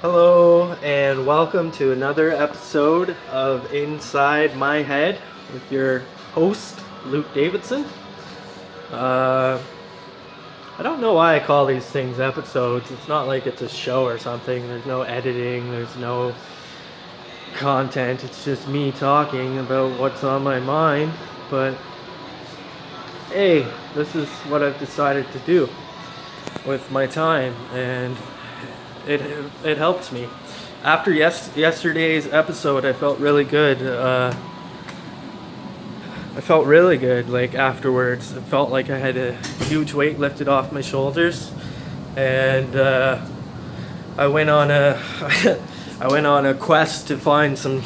Hello, and welcome to another episode of Inside My Head with your host, Luke Davidson. Uh, I don't know why I call these things episodes. It's not like it's a show or something. There's no editing, there's no content. It's just me talking about what's on my mind. But hey, this is what I've decided to do with my time, and it helps me. After yesterday's episode, I felt really good. I felt really good. Like afterwards, it felt like I had a huge weight lifted off my shoulders, and I went on a I went on a quest to find some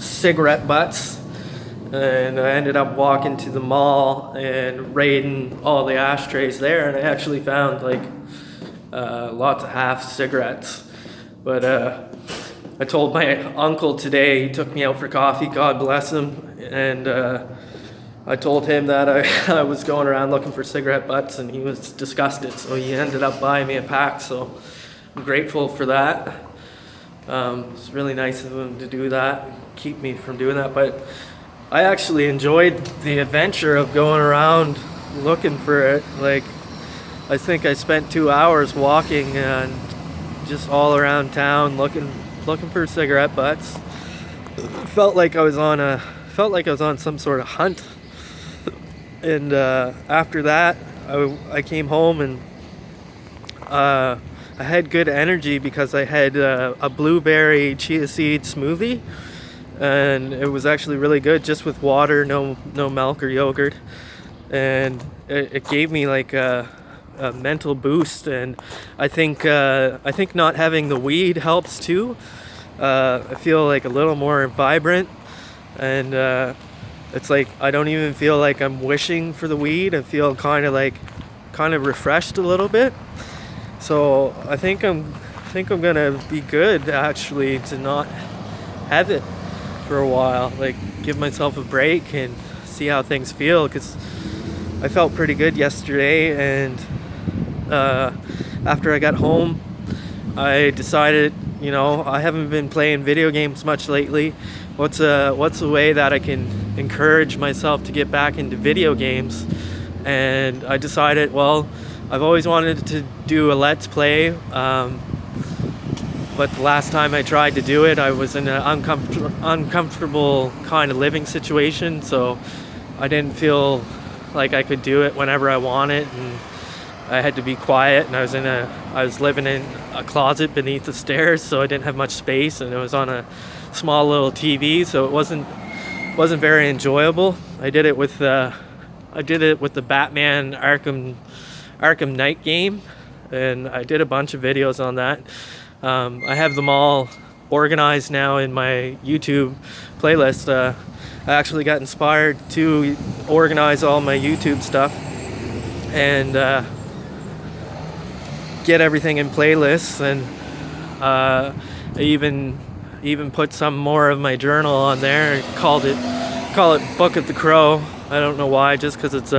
cigarette butts, and I ended up walking to the mall and raiding all the ashtrays there, and I actually found like lots of half cigarettes. But I told my uncle today, he took me out for coffee, God bless him, and I told him that I was going around looking for cigarette butts, and he was disgusted, so he ended up buying me a pack, so I'm grateful for that. It's really nice of him to do that, keep me from doing that, but I actually enjoyed the adventure of going around looking for it. Like, I think I spent 2 hours walking and just all around town looking for cigarette butts. Felt like I was on some sort of hunt. And after that, I came home and I had good energy because I had a blueberry chia seed smoothie, and it was actually really good, just with water, no milk or yogurt, and it gave me like a mental boost. And I think not having the weed helps too. I feel like a little more vibrant, and it's like I don't even feel like I'm wishing for the weed. I feel kind of refreshed a little bit. So I think I'm gonna be good actually to not have it for a while. Like, give myself a break and see how things feel, because I felt pretty good yesterday, and after I got home, I decided, I haven't been playing video games much lately. What's a way that I can encourage myself to get back into video games? And I decided, well, I've always wanted to do a Let's Play, but the last time I tried to do it, I was in an uncomfortable kind of living situation, so I didn't feel like I could do it whenever I wanted, and I had to be quiet, and I was living in a closet beneath the stairs, so I didn't have much space, and it was on a small little TV, so it wasn't very enjoyable. I did it with the Batman Arkham Knight game, and I did a bunch of videos on that. I have them all organized now in my YouTube playlist. I actually got inspired to organize all my YouTube stuff and get everything in playlists, and I even put some more of my journal on there and call it Book of the Crow. I don't know why, just because it's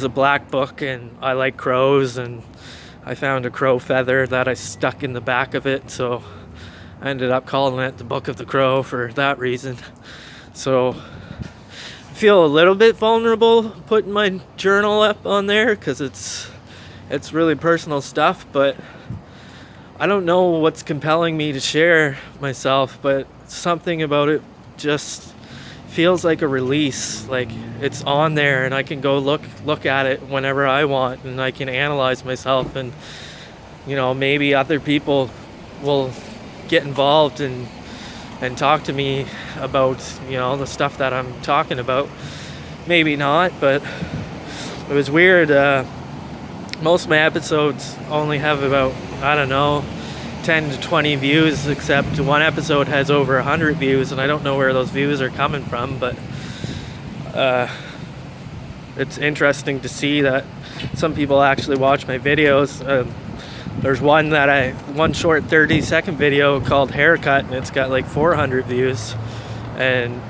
a black book and I like crows, and I found a crow feather that I stuck in the back of it, so I ended up calling it the Book of the Crow for that reason. So I feel a little bit vulnerable putting my journal up on there, because it's really personal stuff, but I don't know what's compelling me to share myself, but something about it just feels like a release. Like, it's on there and I can go look at it whenever I want, and I can analyze myself, and maybe other people will get involved and talk to me about the stuff that I'm talking about. Maybe not, but it was weird. Most of my episodes only have about, 10 to 20 views, except one episode has over 100 views, and I don't know where those views are coming from, but it's interesting to see that some people actually watch my videos. There's one short 30-second video called Haircut, and it's got like 400 views, and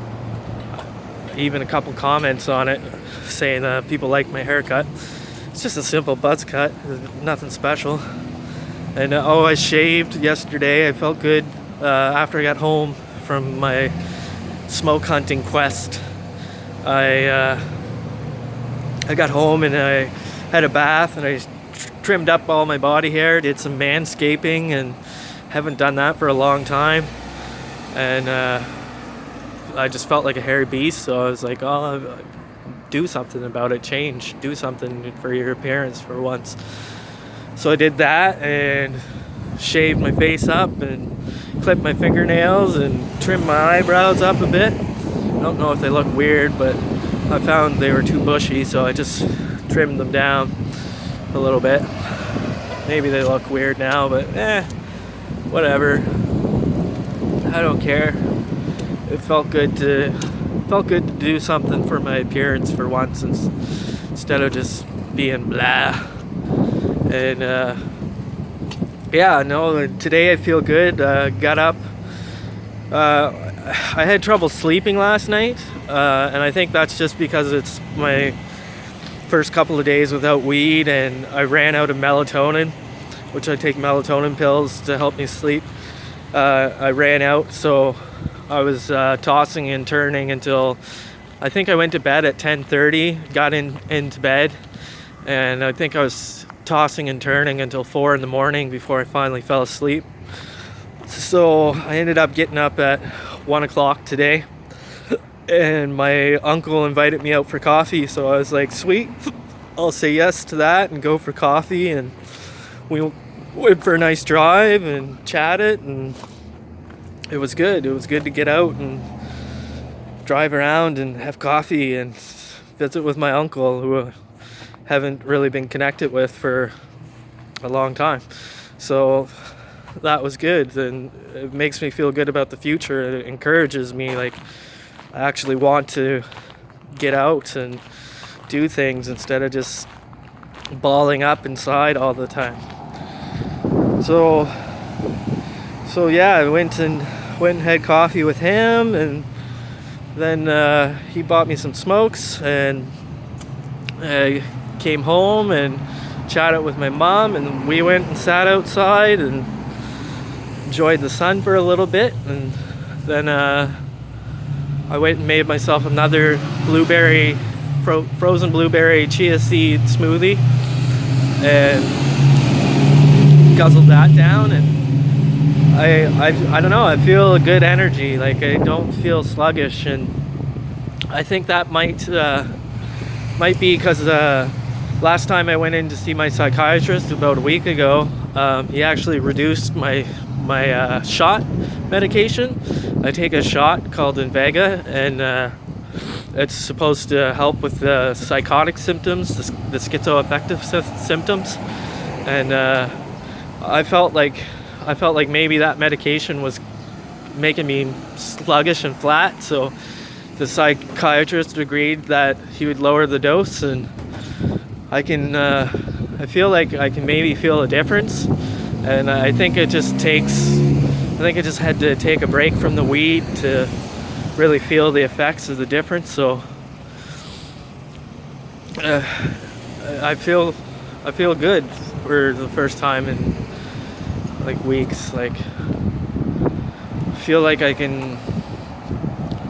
even a couple comments on it saying that people like my haircut. It's just a simple buzz cut, nothing special. And I shaved yesterday. I felt good after I got home from my smoke hunting quest. I got home and I had a bath and I trimmed up all my body hair, did some manscaping, and haven't done that for a long time. And I just felt like a hairy beast, so I was like, oh, do something about it, do something for your appearance for once. So I did that and shaved my face up and clipped my fingernails and trimmed my eyebrows up a bit. I don't know if they look weird, but I found they were too bushy, so I just trimmed them down a little bit. Maybe they look weird now, but whatever. I don't care. It felt good to do something for my appearance for once, instead of just being blah. And today I feel good. Got up. I had trouble sleeping last night, and I think that's just because it's my first couple of days without weed, and I ran out of melatonin, which I take melatonin pills to help me sleep. I ran out, so I was tossing and turning until I think I went to bed at 10:30, got into bed, and I think I was tossing and turning until 4 in the morning before I finally fell asleep. So I ended up getting up at 1 o'clock today, and my uncle invited me out for coffee, so I was like, sweet, I'll say yes to that and go for coffee. And we went for a nice drive and chatted, and it was good. It was good to get out and drive around and have coffee and visit with my uncle, who I haven't really been connected with for a long time. So that was good, and it makes me feel good about the future. It encourages me, like, I actually want to get out and do things instead of just balling up inside all the time. So yeah, I went and had coffee with him, and then he bought me some smokes, and I came home and chatted with my mom, and we went and sat outside and enjoyed the sun for a little bit. And then I went and made myself another frozen blueberry chia seed smoothie and guzzled that down. And I don't know, I feel a good energy. Like, I don't feel sluggish, and I think that might be because last time I went in to see my psychiatrist about a week ago, he actually reduced my shot medication. I take a shot called Invega, and it's supposed to help with the psychotic symptoms, the schizoaffective symptoms. And I felt like maybe that medication was making me sluggish and flat, so the psychiatrist agreed that he would lower the dose, and I feel like I can maybe feel a difference. And I think it just had to take a break from the weed to really feel the effects of the difference. So I feel good for the first time in like weeks. Like, I feel like I can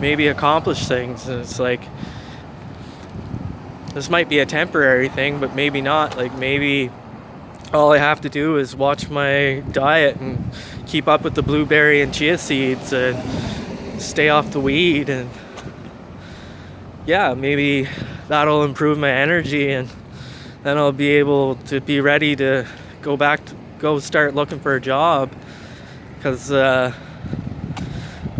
maybe accomplish things, and it's like, this might be a temporary thing, but maybe not. Like, maybe all I have to do is watch my diet and keep up with the blueberry and chia seeds and stay off the weed, and yeah, maybe that'll improve my energy, and then I'll be able to be ready to go start looking for a job, because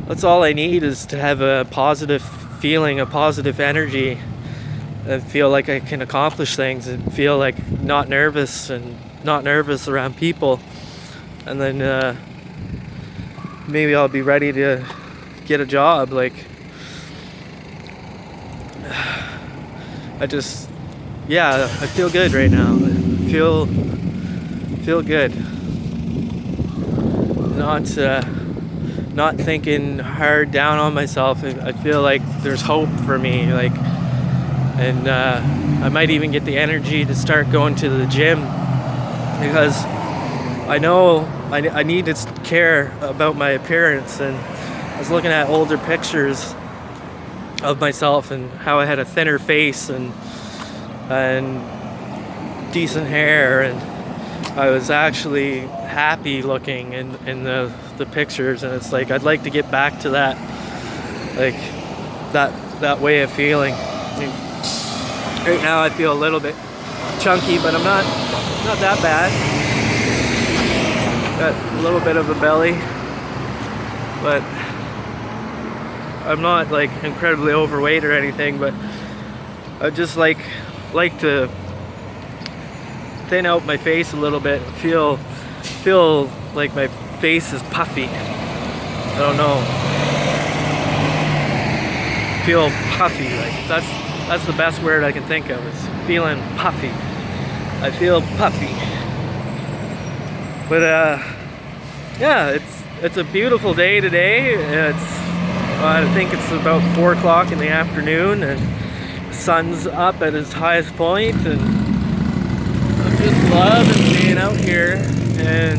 that's all I need, is to have a positive feeling, a positive energy, and feel like I can accomplish things, and feel like not nervous around people. And then maybe I'll be ready to get a job. Like, I feel good right now. I feel good. Not thinking hard down on myself. I feel like there's hope for me. Like, and I might even get the energy to start going to the gym, because I know I need to care about my appearance, and I was looking at older pictures of myself and how I had a thinner face and decent hair, and I was actually happy looking in the pictures, and it's like I'd like to get back to that, like that way of feeling. I mean, right now I feel a little bit chunky, but I'm not that bad. Got a little bit of a belly, but I'm not like incredibly overweight or anything, but I just like to thin out my face a little bit, feel like my face is puffy. I don't know. Feel puffy, like that's the best word I can think of, is feeling puffy. I feel puffy. But yeah, it's a beautiful day today. I think it's about 4 o'clock in the afternoon, and the sun's up at its highest point, and I'm just loving being out here and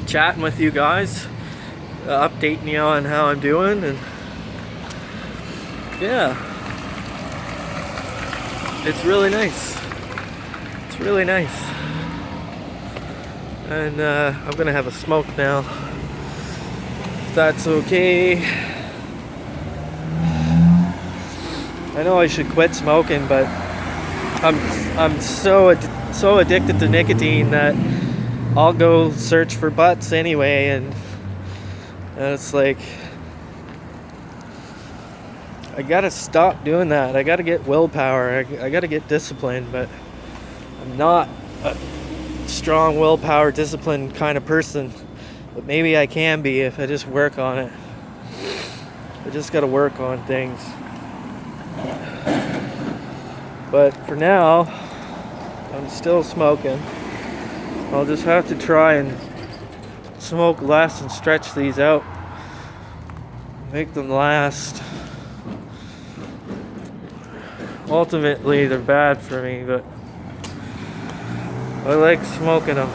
chatting with you guys, updating you on how I'm doing, and yeah, it's really nice. It's really nice. And I'm gonna have a smoke now, if that's okay. I know I should quit smoking, but I'm so addicted to nicotine that I'll go search for butts anyway, and it's like I gotta stop doing that. I gotta get willpower. I gotta get discipline, but I'm not a strong willpower, discipline kind of person. But maybe I can be if I just work on it. I just gotta work on things. But for now, I'm still smoking. I'll just have to try and smoke less and stretch these out. Make them last. Ultimately, they're bad for me, but I like smoking them.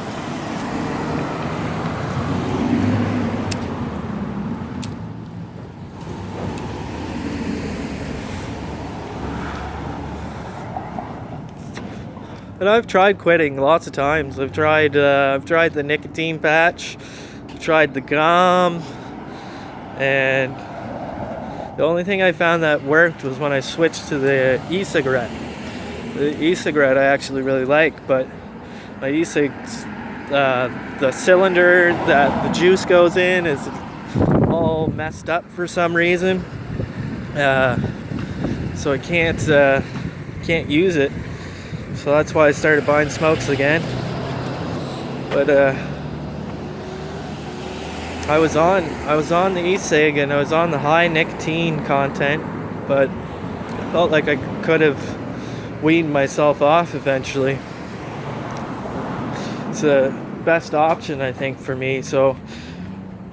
And I've tried quitting lots of times. I've tried the nicotine patch, I've tried the gum, and the only thing I found that worked was when I switched to the e-cigarette. The e-cigarette I actually really like, but my e-cigs, the cylinder that the juice goes in is all messed up for some reason, so I can't use it. So that's why I started buying smokes again. But I was on the e-cig, and I was on the high nicotine content, but I felt like I could have weaned myself off eventually. It's the best option, I think, for me. So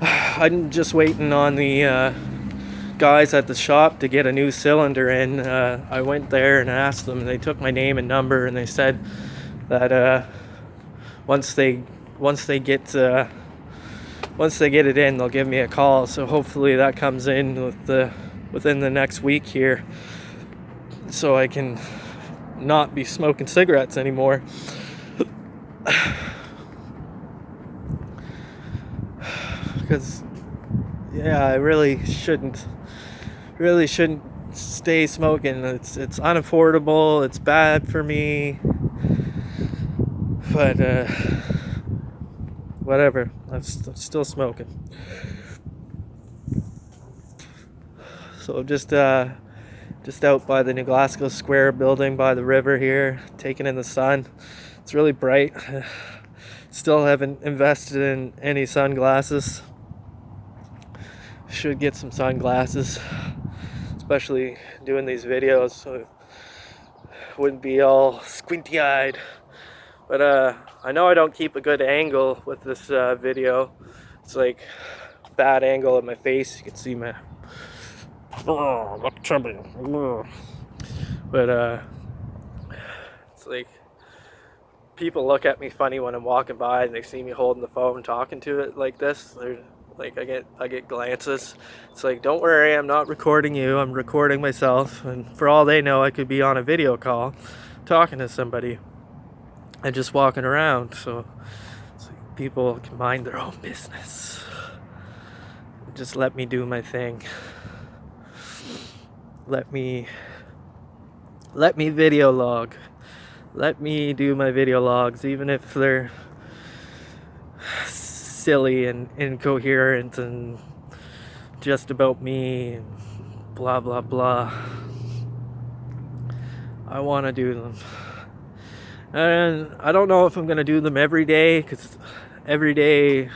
I'm just waiting on the guys at the shop to get a new cylinder in. I went there and asked them, and they took my name and number, and they said that once they get it in, they'll give me a call. So hopefully that comes in within the next week here, so I can not be smoking cigarettes anymore. Because yeah, I really shouldn't stay smoking. It's unaffordable, it's bad for me, but whatever, I'm still smoking. So I'm just out by the New Glasgow Square building by the river here, taking in the sun. It's really bright. Still haven't invested in any sunglasses. Should get some sunglasses, especially doing these videos, so it wouldn't be all squinty-eyed. But I know I don't keep a good angle with this video. It's like bad angle at my face. You can see my but it's like people look at me funny when I'm walking by and they see me holding the phone talking to it like this. They're like, I get glances. It's like, don't worry, I'm not recording you, I'm recording myself, and for all they know I could be on a video call talking to somebody and just walking around. So it's like people can mind their own business. Just let me do my thing. Let me video log. Let me do my video logs, even if they're silly and incoherent and just about me and blah blah blah. I want to do them, and I don't know if I'm gonna do them every day, because every day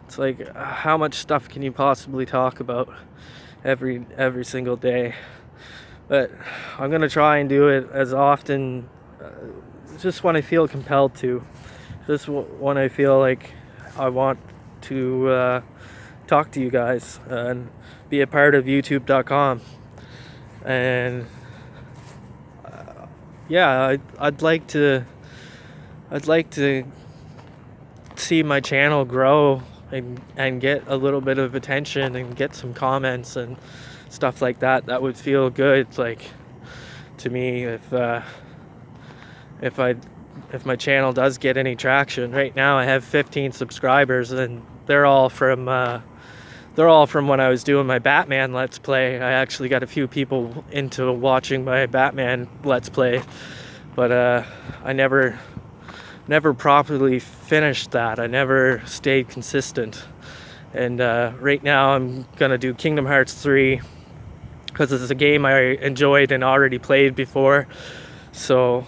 it's like, how much stuff can you possibly talk about every single day? But I'm gonna try and do it as often, just when I feel compelled to, just when I feel like I want to talk to you guys and be a part of YouTube.com. And yeah, I'd like to see my channel grow and get a little bit of attention and get some comments and stuff like that. That would feel good, like, to me, if my channel does get any traction. Right now I have 15 subscribers, and they're all from when I was doing my Batman Let's Play. I actually got a few people into watching my Batman Let's Play, but I never properly finished that. I never stayed consistent. And right now I'm gonna do Kingdom Hearts 3, because it's a game I enjoyed and already played before, so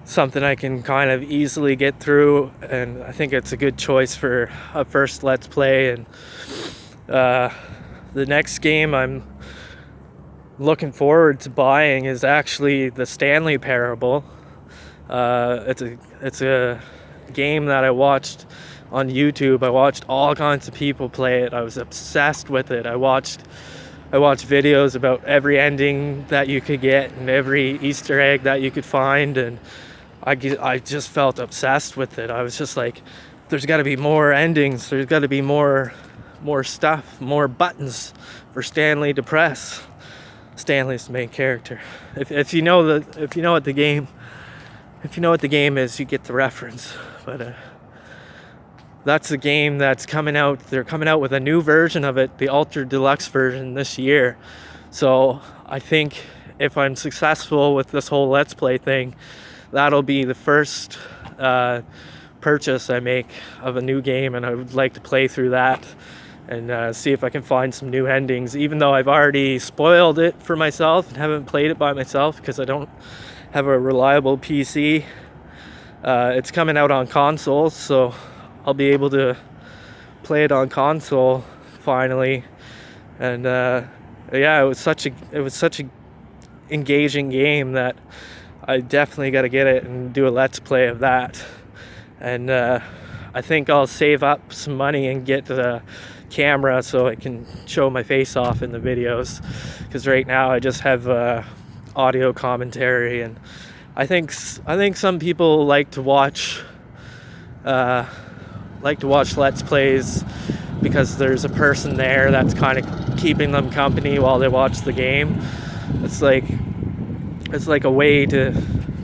something I can kind of easily get through, and I think it's a good choice for a first Let's Play. And the next game I'm looking forward to buying is actually the Stanley Parable. It's a game that I watched on YouTube. I watched all kinds of people play it. I was obsessed with it. I watched videos about every ending that you could get and every Easter egg that you could find, and I just felt obsessed with it. I was just like, there's got to be more endings. There's got to be more stuff, more buttons for Stanley to press. Stanley's the main character. If you know what the game is, you get the reference. But that's a game that's coming out. They're coming out with a new version of it, the Ultra Deluxe version, this year. So I think if I'm successful with this whole Let's Play thing, that'll be the first purchase I make of a new game, and I would like to play through that and see if I can find some new endings, even though I've already spoiled it for myself and haven't played it by myself because I don't have a reliable PC. It's coming out on consoles, so I'll be able to play it on console finally. And yeah, it was such a engaging game that I definitely got to get it and do a Let's Play of that. And I think I'll save up some money and get the camera so I can show my face off in the videos, because right now I just have audio commentary. And I think some people like to watch Let's Plays because there's a person there that's kind of keeping them company while they watch the game. It's like a way to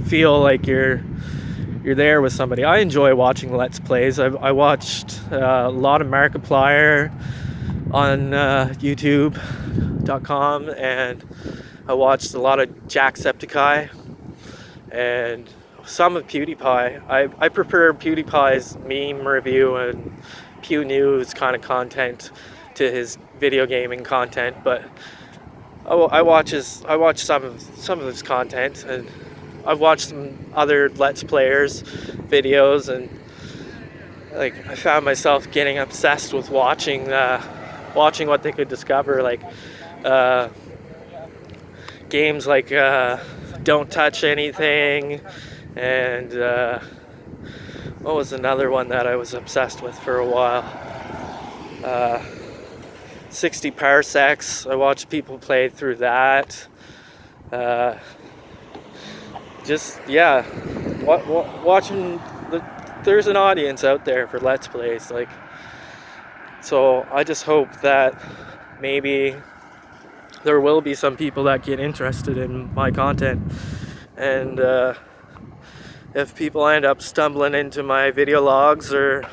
feel like you're there with somebody. I enjoy watching Let's Plays. I watched a lot of Markiplier on YouTube.com, and I watched a lot of Jacksepticeye and some of PewDiePie. I prefer PewDiePie's meme review and Pew News kind of content to his video gaming content, but I watch some of his content, and I've watched some other Let's Players videos, and like I found myself getting obsessed with watching what they could discover, like games like Don't Touch Anything, and what was another one that I was obsessed with for a while? 60 Parsecs. I watched people play through that. watching there's an audience out there for Let's Plays, like, so I just hope that maybe there will be some people that get interested in my content, and if people end up stumbling into my video logs or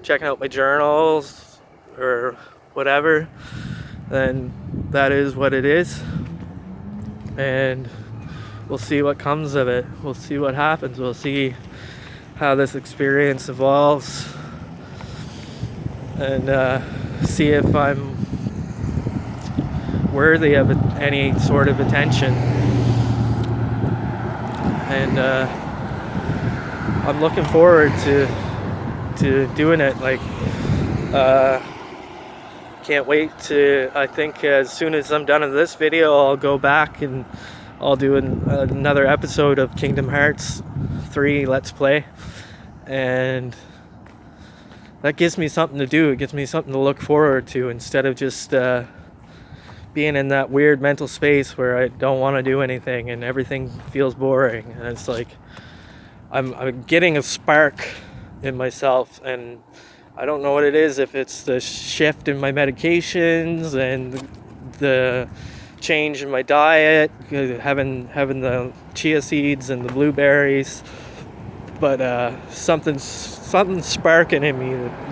checking out my journals or whatever, then that is what it is, and we'll see what comes of it. We'll see what happens. We'll see how this experience evolves, and see if I'm worthy of any sort of attention. And I'm looking forward to doing it. Like, can't wait to, I think as soon as I'm done with this video, I'll go back and I'll do another episode of Kingdom Hearts 3 Let's Play, and that gives me something to do. It gives me something to look forward to, instead of just being in that weird mental space where I don't want to do anything and everything feels boring. And it's like I'm getting a spark in myself, and I don't know what it is, if it's the shift in my medications and the change in my diet, having the chia seeds and the blueberries, but something's sparking in me that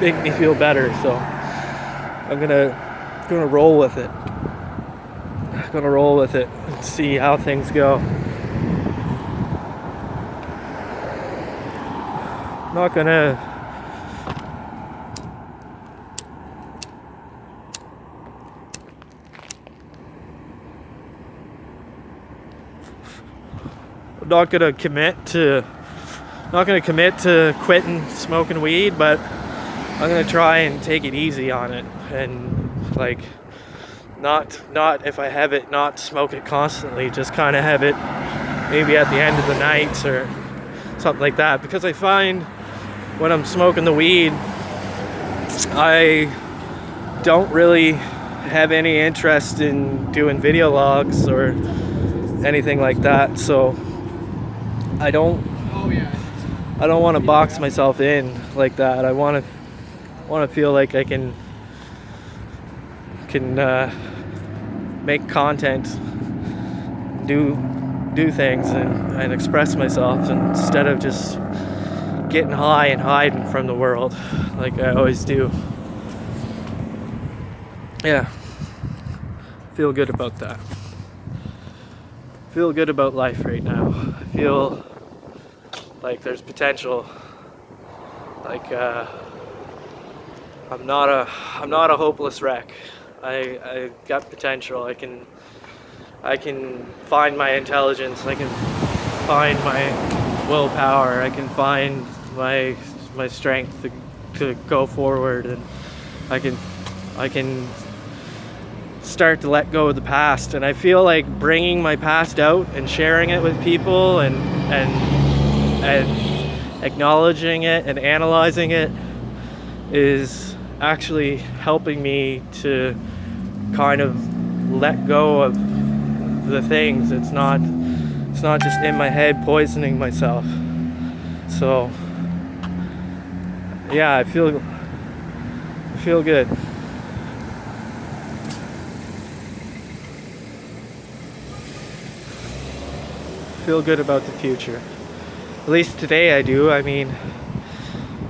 make me feel better. So I'm gonna roll with it. I'm gonna roll with it and see how things go. I'm not gonna commit to quitting smoking weed, but I'm gonna try and take it easy on it, and like not if I have it, not smoke it constantly, just kind of have it maybe at the end of the night or something like that. Because I find when I'm smoking the weed, I don't really have any interest in doing video logs or anything like that, so I don't want to box myself in like that. I want to feel like I can make content, do things, and express myself, instead of just getting high and hiding from the world like I always do. Yeah, feel good about that. Feel good about life right now. I feel like there's potential. Like I'm not a hopeless wreck. I got potential. I can find my intelligence. I can find my willpower. I can find my strength to go forward, and I can start to let go of the past. And I feel like bringing my past out and sharing it with people, and acknowledging it and analyzing it, is actually helping me to kind of let go of the things. It's not just in my head poisoning myself. So yeah, I feel good. Feel good about the future. At least today I do. I mean,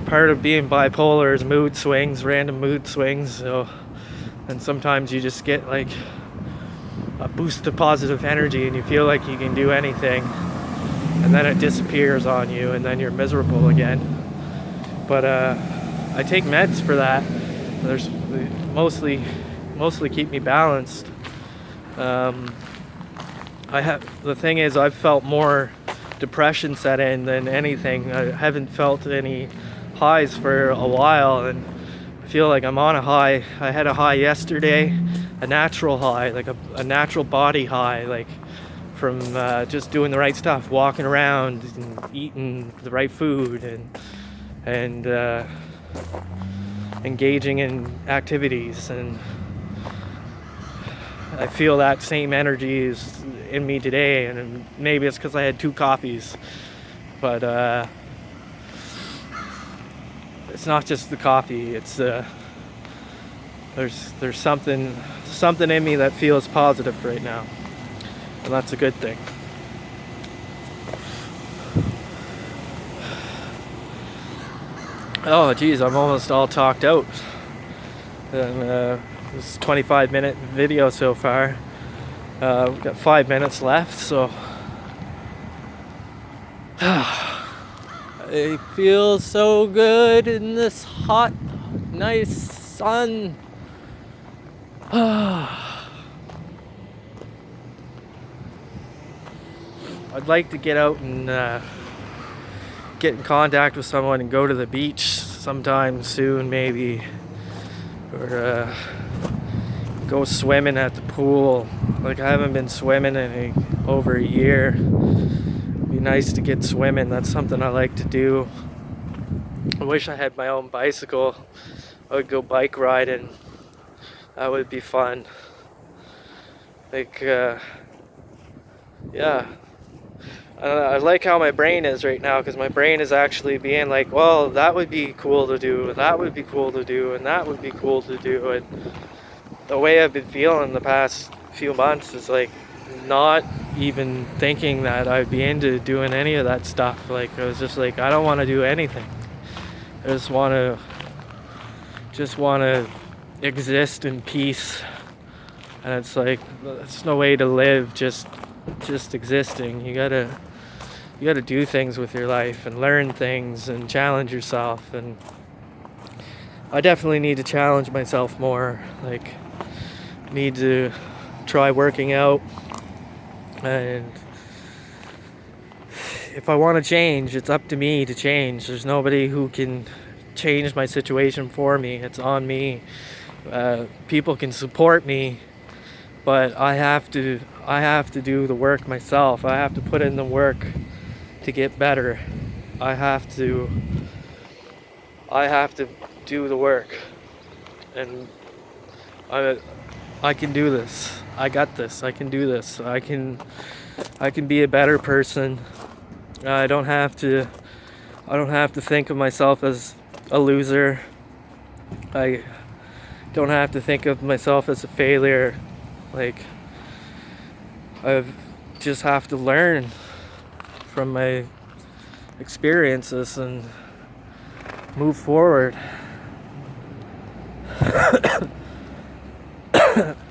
part of being bipolar is mood swings, random mood swings. So, and sometimes you just get like a boost of positive energy and you feel like you can do anything, and then it disappears on you and then you're miserable again. But I take meds for that. There's mostly keep me balanced. The thing is, I've felt more depression set in than anything. I haven't felt any highs for a while, and I feel like I'm on a high. I had a high yesterday, a natural high, like a natural body high, like from just doing the right stuff, walking around and eating the right food, and engaging in activities, and I feel that same energy is in me today, and maybe it's because I had 2 coffees, but it's not just the coffee. It's there's something in me that feels positive right now, and that's a good thing. Oh geez, I'm almost all talked out. And this 25-minute video so far. We've got 5 minutes left, so it feels so good in this hot, nice sun. I'd like to get out and get in contact with someone and go to the beach sometime soon, maybe, or go swimming at the pool. Like, I haven't been swimming in over a year. It'd be nice to get swimming. That's something I like to do. I wish I had my own bicycle. I would go bike riding. That would be fun. Like, yeah. I like how my brain is right now, because my brain is actually being like, well, that would be cool to do, and that would be cool to do, and that would be cool to do. And the way I've been feeling the past few months is like not even thinking that I'd be into doing any of that stuff. Like, I was just like, I don't want to do anything. I just want to exist in peace. And it's like, it's no way to live just existing. You gotta do things with your life and learn things and challenge yourself. And I definitely need to challenge myself more. Like, need to try working out, and if I want to change, it's up to me to change. There's nobody who can change my situation for me. It's on me. People can support me, but I have to do the work myself. I have to put in the work to get better. I have to do the work, and I can do this. I got this. I can do this. I can be a better person. I don't have to think of myself as a loser. I don't have to think of myself as a failure. Like, I just have to learn from my experiences and move forward.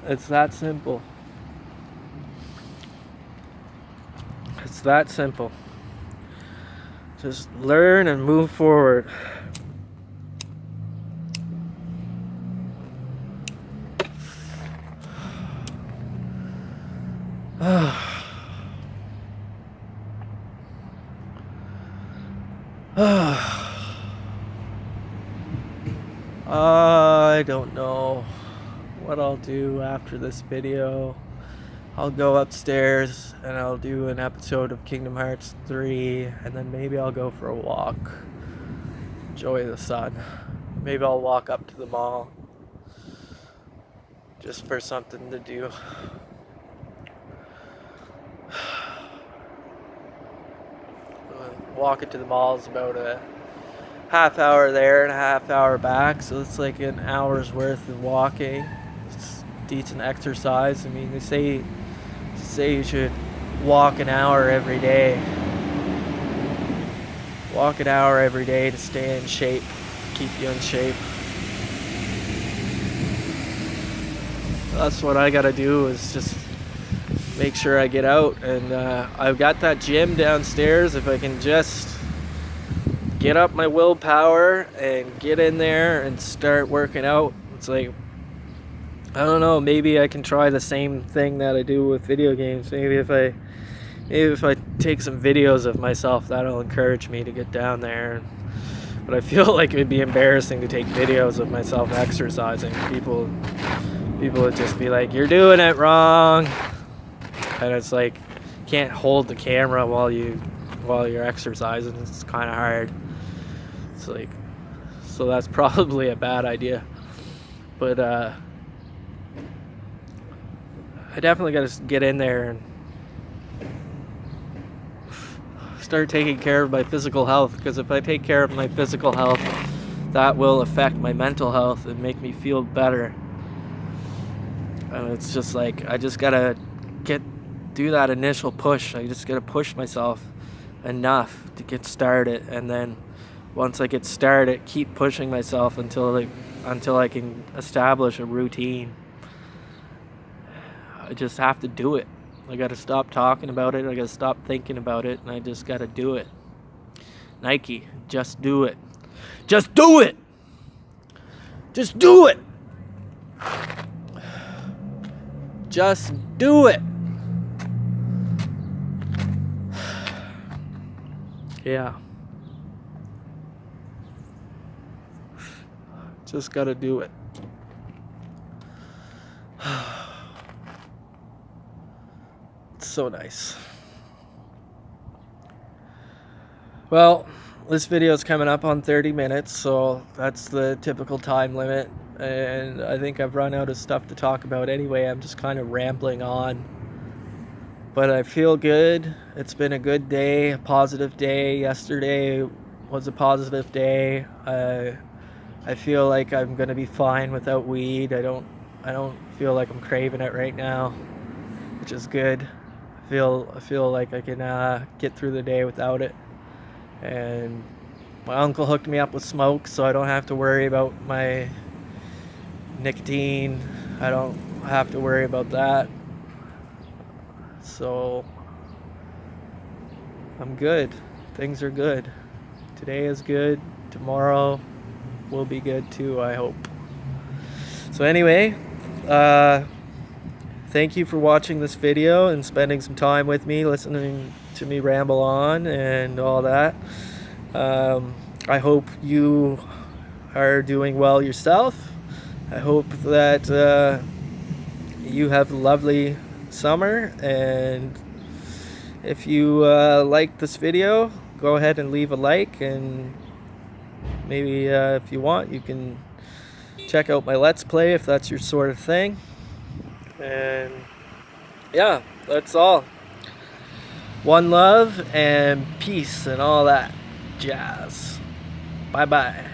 It's that simple. It's that simple. Just learn and move forward. I don't know what I'll do after this video. I'll go upstairs and I'll do an episode of Kingdom Hearts 3, and then maybe I'll go for a walk. Enjoy the sun. Maybe I'll walk up to the mall just for something to do. Walking to the mall is about a half hour there and a half hour back, so it's like an hour's worth of walking. It's decent exercise. I mean, they say you should walk an hour every day. Walk an hour every day to stay in shape, keep you in shape. That's what I gotta do, is just make sure I get out. And I've got that gym downstairs. If I can just get up my willpower and get in there and start working out, it's like, I don't know, maybe I can try the same thing that I do with video games. Maybe if I take some videos of myself, that'll encourage me to get down there. But I feel like it would be embarrassing to take videos of myself exercising. People would just be like, you're doing it wrong. And it's like, can't hold the camera while you're exercising. It's kind of hard. It's like, so that's probably a bad idea. But I definitely got to get in there and start taking care of my physical health, because if I take care of my physical health, that will affect my mental health and make me feel better. And it's just like, I just gotta do that initial push. I just gotta push myself enough to get started, and then once I get started, keep pushing myself until I can establish a routine. I just have to do it. I gotta stop talking about it. I gotta stop thinking about it, and I just gotta do it. Nike, just do it. Just do it! Just do it! Just do it! Yeah. Just gotta do it. It's so nice. Well, this video is coming up on 30 minutes, so that's the typical time limit. And I think I've run out of stuff to talk about anyway. I'm just kind of rambling on. But I feel good. It's been a good day, a positive day. Yesterday was a positive day. I feel like I'm gonna be fine without weed. I don't feel like I'm craving it right now, which is good. I feel like I can get through the day without it. And my uncle hooked me up with smoke, so I don't have to worry about my nicotine. I don't have to worry about that. So I'm good. Things are good. Today is good. Tomorrow will be good too, I hope. So anyway, thank you for watching this video and spending some time with me, listening to me ramble on and all that. I hope you are doing well yourself. I hope that you have a lovely summer, and if you like this video, go ahead and leave a like, and maybe if you want, you can check out my Let's Play if that's your sort of thing. And yeah, that's all. One love and peace and all that jazz. Bye bye.